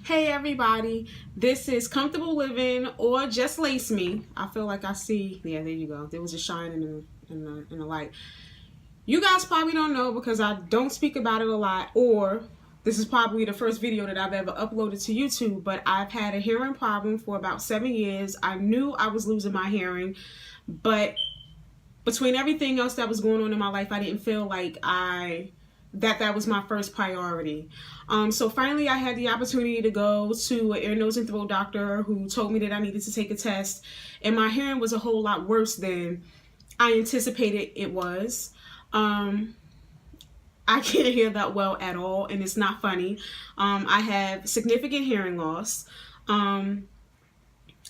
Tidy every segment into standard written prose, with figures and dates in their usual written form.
Hey everybody, this is Comfortable Living or Just Lace Me. I feel like I see, yeah, there you go. There was a shine in the light. You guys probably don't know because I don't speak about it a lot, or this is probably the first video that I've ever uploaded to YouTube, but I've had a hearing problem for about 7 years. I knew I was losing my hearing, but between everything else that was going on in my life, I didn't feel like that was my first priority. So finally I had the opportunity to go to an ear, nose, and throat doctor who told me that I needed to take a test, and my hearing was a whole lot worse than I anticipated it was. I can't hear that well at all, and it's not funny. I have significant hearing loss. I'm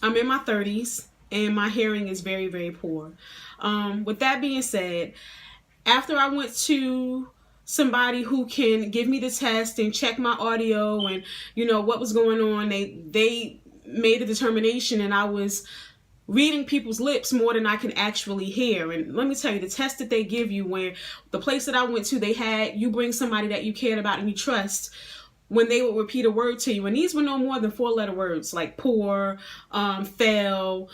in my 30s, and my hearing is very, very poor. With that being said, after I went to somebody who can give me the test and check my audio and what was going on, they made a determination, and I was reading people's lips more than I can actually hear. And let me tell you, the test that they give you, when the place that I went to, they had you bring somebody that you cared about and you trust, when they would repeat a word to you, and these were no more than 4-letter words like poor, fell,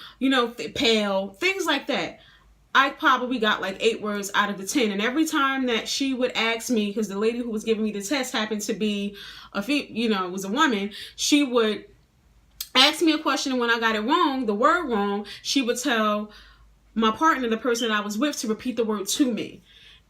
pale, things like that. I probably got like 8 words out of the 10. And every time that she would ask me, because the lady who was giving me the test happened to be was a woman, she would ask me a question, and when I got it wrong, the word wrong, she would tell my partner, the person that I was with, to repeat the word to me.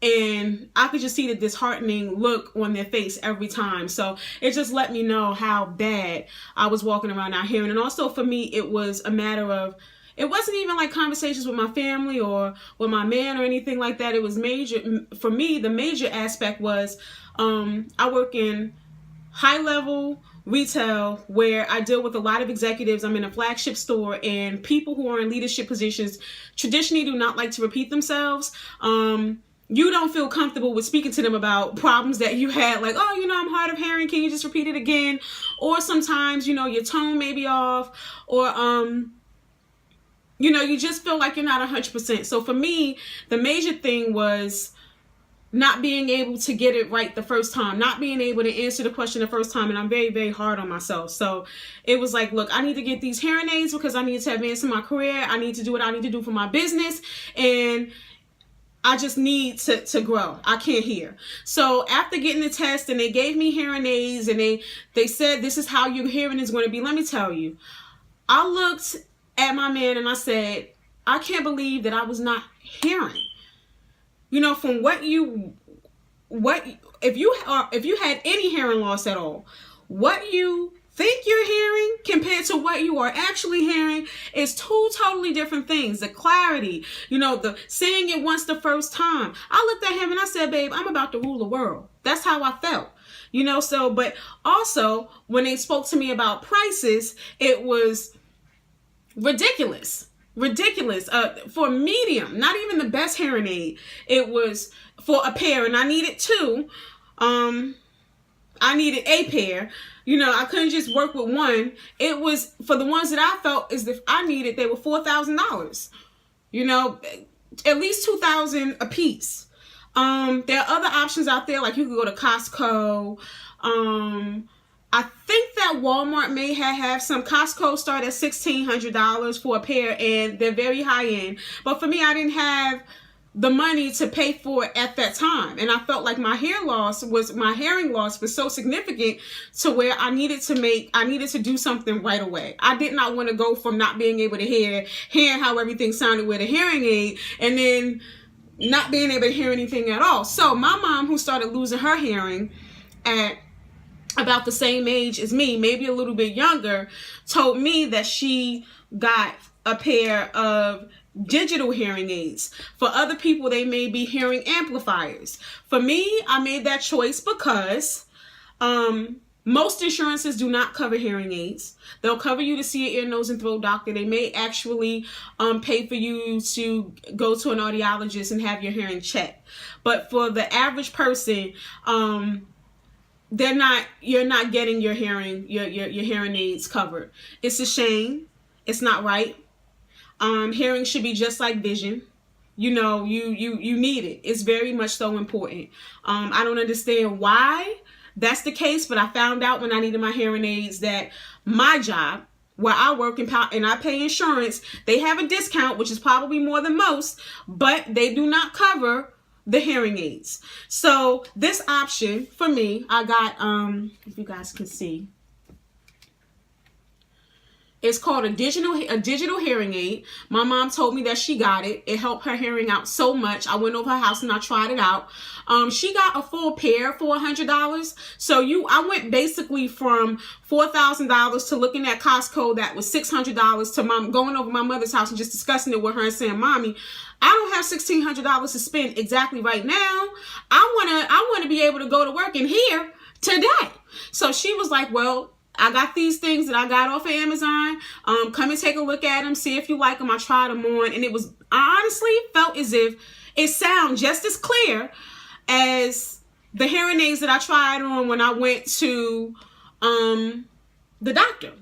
And I could just see the disheartening look on their face every time. So it just let me know how bad I was walking around not hearing. And also for me, it was a matter of, it wasn't even like conversations with my family or with my man or anything like that. It was major. For me, the major aspect was I work in high-level retail where I deal with a lot of executives. I'm in a flagship store, and people who are in leadership positions traditionally do not like to repeat themselves. You don't feel comfortable with speaking to them about problems that you had, like, oh, I'm hard of hearing, can you just repeat it again? Or sometimes, your tone may be off, or you just feel like you're not 100%. So for me, the major thing was not being able to get it right the first time, not being able to answer the question the first time. And I'm very, very hard on myself. So it was like, look, I need to get these hearing aids because I need to advance in my career. I need to do what I need to do for my business. And I just need to grow. I can't hear. So after getting the test, and they gave me hearing aids, and they said, this is how your hearing is going to be. Let me tell you, I looked at my man and I said, I can't believe that I was not hearing. From if you had any hearing loss at all, what you think you're hearing compared to what you are actually hearing is two totally different things. The clarity, the saying it once the first time. I looked at him and I said, babe, I'm about to rule the world. That's how I felt. But also when they spoke to me about prices, it was ridiculous. For medium, not even the best hearing aid. It was for a pair, and I needed 2. I needed a pair. I couldn't just work with one. It was for the ones that I felt as if I needed, they were $4,000. At least $2,000 a piece. There are other options out there, like you could go to Costco. I think that Walmart may have some. Costco start at $1,600 for a pair, and they're very high end. But for me, I didn't have the money to pay for it at that time, and I felt like my hearing loss was so significant to where I needed to do something right away. I did not want to go from not being able to hearing how everything sounded with a hearing aid, and then not being able to hear anything at all. So my mom, who started losing her hearing at about the same age as me, maybe a little bit younger, told me that she got a pair of digital hearing aids. For other people, they may be hearing amplifiers. For me, I made that choice because most insurances do not cover hearing aids. They'll cover you to see an ear, nose, and throat doctor. They may actually pay for you to go to an audiologist and have your hearing checked. But for the average person, you're not getting your hearing aids covered. It's a shame. It's not right. Hearing should be just like vision. You need it. It's very much so important. I don't understand why that's the case, but I found out when I needed my hearing aids that my job, where I work and I pay insurance, they have a discount, which is probably more than most, but they do not cover the hearing aids. So this option for me, I got, if you guys can see, it's called a digital hearing aid. My mom told me that she got it. It helped her hearing out so much. I went over her house and I tried it out. She got a full pair for $100. So I went basically from $4,000 to looking at Costco that was $600 to going over my mother's house and just discussing it with her and saying, Mommy, I don't have $1,600 to spend exactly right now. I want to be able to go to work and hear today. So she was like, well, I got these things that I got off of Amazon. Come and take a look at them. See if you like them. I tried them on, and I honestly felt as if it sounds just as clear as the hearing aids that I tried on when I went to the doctor.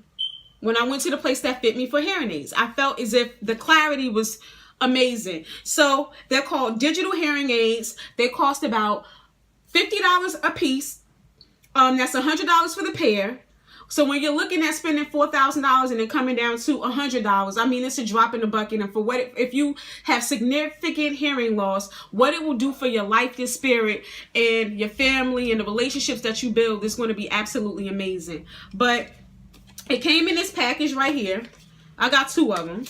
When I went to the place that fit me for hearing aids, I felt as if the clarity was amazing. So they're called digital hearing aids. They cost about $50 a piece. That's $100 for the pair. So when you're looking at spending $4,000 and then coming down to $100, I mean, it's a drop in the bucket. And for if you have significant hearing loss, what it will do for your life, your spirit, and your family and the relationships that you build is going to be absolutely amazing. But it came in this package right here. I got 2 of them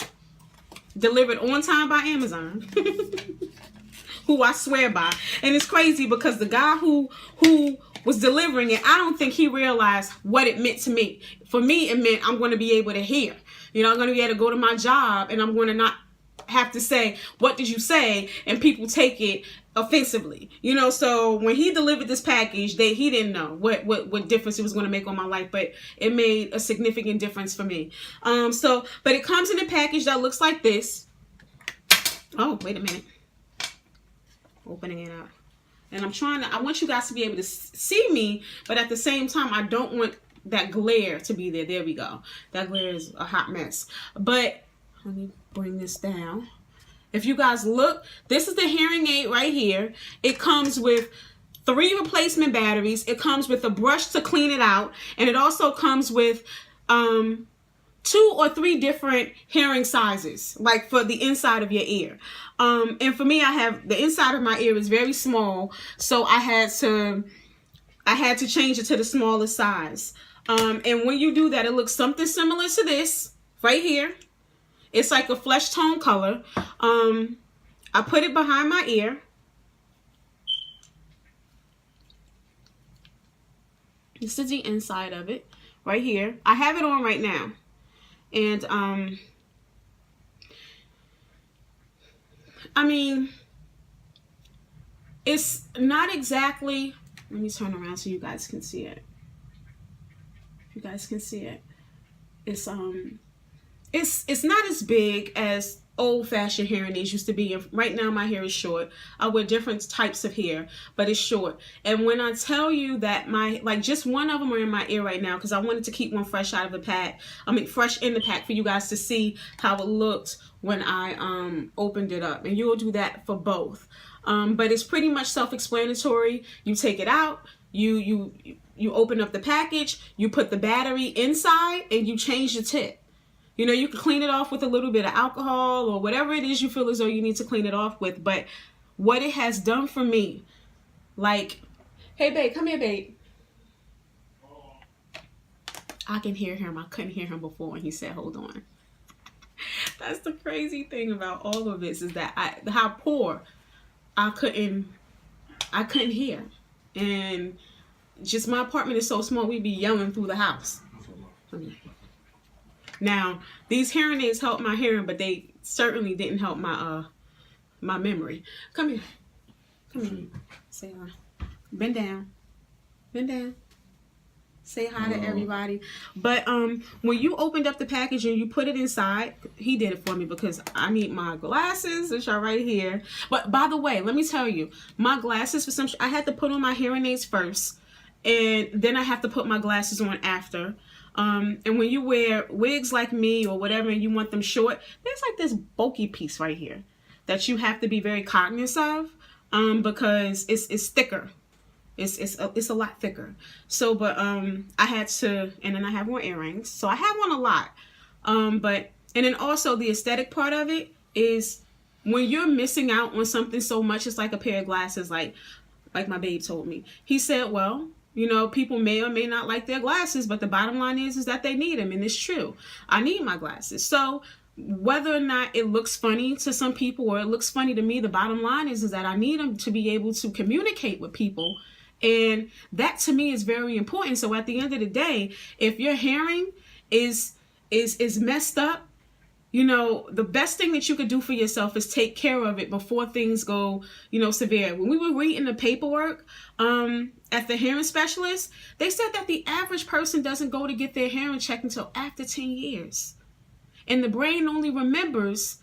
delivered on time by Amazon. Who I swear by. And it's crazy because the guy who was delivering it, I don't think he realized what it meant to me. For me, it meant I'm going to be able to hear. You know, I'm going to be able to go to my job and I'm going to not have to say, what did you say? And people take it offensively. You know, so when he delivered this package, he didn't know what difference it was going to make on my life, but it made a significant difference for me. But it comes in a package that looks like this. Oh, wait a minute. Opening it up. And I want you guys to be able to see me, but at the same time, I don't want that glare to be there. There we go. That glare is a hot mess. But let me bring this down. If you guys look, this is the hearing aid right here. It comes with 3 replacement batteries. It comes with a brush to clean it out. And it also comes with 2 or 3 different hearing sizes, like for the inside of your ear. And for me, I have the inside of my ear is very small, so I had to change it to the smallest size. And when you do that, it looks something similar to this right here. It's like a flesh tone color. I put it behind my ear. This is the inside of it right here. I have it on right now. And, I mean, it's not exactly, let me turn around so you guys can see it. You guys can see it. It's not as big as old-fashioned hearing aids used to be. Right now my hair is short. I wear different types of hair, but it's short. And when I tell you that just one of them are in my ear right now because I wanted to keep one fresh out of the pack. I mean, fresh in the pack for you guys to see how it looked when I opened it up. And you'll do that for both. But it's pretty much self-explanatory. You take it out, you open up the package, you put the battery inside, and you change the tip. You know, you can clean it off with a little bit of alcohol or whatever it is you feel as though you need to clean it off with. But what it has done for me, like, hey, babe, come here, babe. I can hear him. I couldn't hear him before when he said, hold on. That's the crazy thing about all of this is that how poor I couldn't hear. And just my apartment is so small, we'd be yelling through the house. Now, these hearing aids help my hearing, but they certainly didn't help my my memory. Come here. Come here. Say hi. Bend down. Bend down. Say hi to everybody. But when you opened up the package and you put it inside, he did it for me because I need my glasses, which are right here. But by the way, let me tell you, my glasses, I had to put on my hearing aids first, and then I have to put my glasses on after. And when you wear wigs like me or whatever and you want them short, there's like this bulky piece right here that you have to be very cognizant of because it's thicker. It's a lot thicker. So, but I had to, and then I have more earrings. So I have on a lot. But and then also the aesthetic part of it is when you're missing out on something so much, it's like a pair of glasses, like my babe told me. He said, well, you know, people may or may not like their glasses, but the bottom line is that they need them. And it's true. I need my glasses. So whether or not it looks funny to some people or it looks funny to me, the bottom line is that I need them to be able to communicate with people. And that to me is very important. So at the end of the day, if your hearing is messed up, you know, the best thing that you could do for yourself is take care of it before things go, you know, severe. When we were reading the paperwork at the hearing specialist, they said that the average person doesn't go to get their hearing checked until after 10 years. And the brain only remembers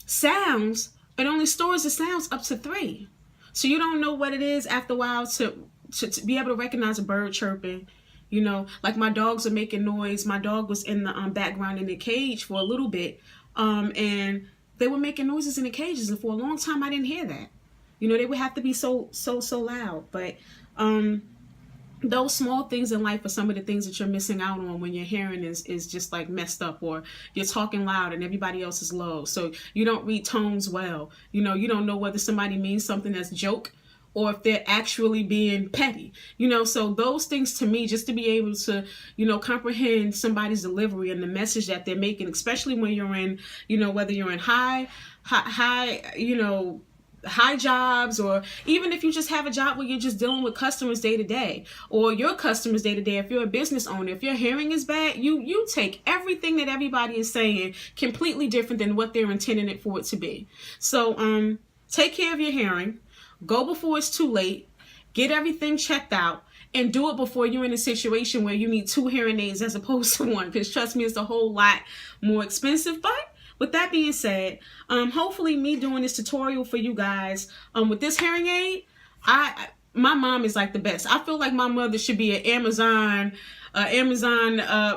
sounds, it only stores the sounds up to 3. So you don't know what it is after a while to be able to recognize a bird chirping. You know, like my dogs are making noise. My dog was in the background in the cage for a little bit. And they were making noises in the cages. And for a long time, I didn't hear that. You know, they would have to be so loud. But those small things in life are some of the things that you're missing out on when your hearing is just like messed up, or you're talking loud and everybody else is low. So you don't read tones well. You know, you don't know whether somebody means something that's joke or if they're actually being petty, you know. So those things to me, just to be able to, you know, comprehend somebody's delivery and the message that they're making, especially when you're in, you know, whether you're in high, you know, high jobs, or even if you just have a job where you're just dealing with customers day to day, or your customers day to day. If you're a business owner, if your hearing is bad, you take everything that everybody is saying completely different than what they're intending it for it to be. So take care of your hearing. Go before it's too late. Get everything checked out, and do it before you're in a situation where you need 2 hearing aids as opposed to 1, because trust me, it's a whole lot more expensive. But with that being said, hopefully me doing this tutorial for you guys with this hearing aid, my mom is like the best. I feel like my mother should be an Amazon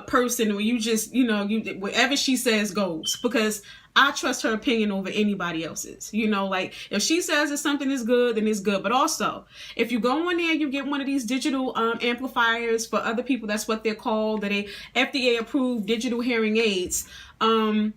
person where you just, you know, whatever she says goes, because I trust her opinion over anybody else's. You know, like if she says that something is good, then it's good. But also, if you go in there, you get one of these digital amplifiers. For other people, that's what they're called. That FDA approved digital hearing aids. The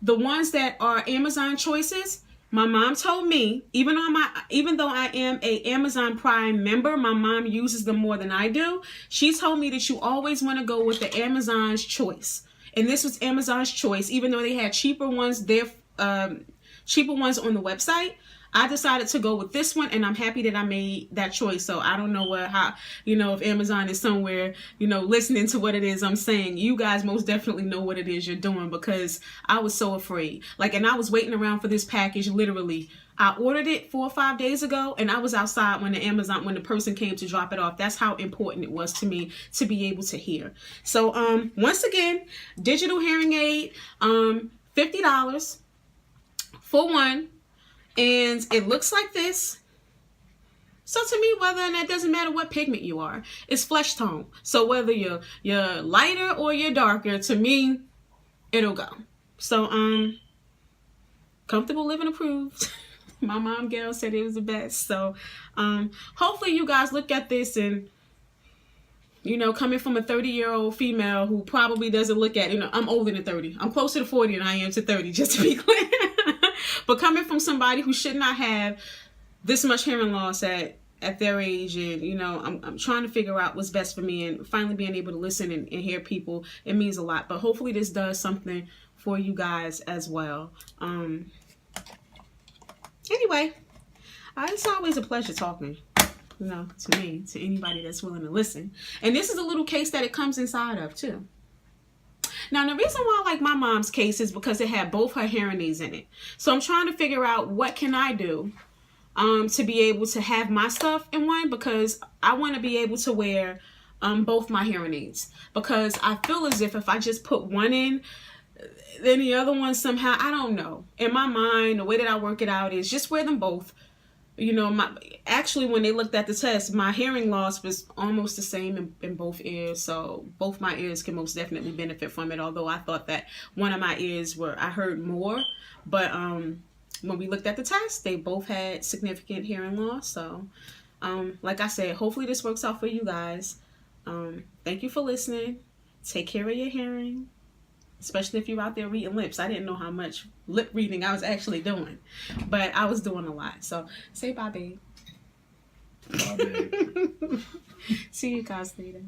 ones that are Amazon choices, my mom told me, even though I am a Amazon Prime member, my mom uses them more than I do. She told me that you always want to go with the Amazon's choice. And this was Amazon's choice, even though they had cheaper ones on the website. I decided to go with this one, and I'm happy that I made that choice. So I don't know if Amazon is somewhere, you know, listening to what it is I'm saying. You guys most definitely know what it is you're doing, because I was so afraid. Like, and I was waiting around for this package, literally. I ordered it 4 or 5 days ago, and I was outside when the person came to drop it off. That's how important it was to me to be able to hear. So once again, digital hearing aid, $50 for one, and it looks like this. So to me, whether or not, it doesn't matter what pigment you are, it's flesh tone. So whether you're lighter or you're darker, to me, it'll go. So comfortable living approved. My mom gal said it was the best. So hopefully you guys look at this, and you know, coming from a 30-year-old female who probably doesn't look at, you know, I'm older than 30. I'm closer to 40 than I am to 30, just to be clear. But coming from somebody who should not have this much hearing loss at their age, and you know, I'm trying to figure out what's best for me, and finally being able to listen and hear people, it means a lot. But hopefully this does something for you guys as well. Anyway, it's always a pleasure talking, you know, to me, to anybody that's willing to listen. And this is a little case that it comes inside of too. Now, the reason why I like my mom's case is because it had both her hearing aids in it. So I'm trying to figure out what can I do to be able to have my stuff in one, because I want to be able to wear both my hearing aids, because I feel as if I just put one in, then the other one somehow, I don't know. In my mind, the way that I work it out is just wear them both. You know, actually, when they looked at the test, my hearing loss was almost the same in both ears. So both my ears can most definitely benefit from it. Although I thought that one of my ears I heard more. But when we looked at the test, they both had significant hearing loss. So Like I said, hopefully this works out for you guys. Thank you for listening. Take care of your hearing, especially if you're out there reading lips. I didn't know how much lip reading I was actually doing, but I was doing a lot. So say bye, babe. Bye, babe. See you guys later.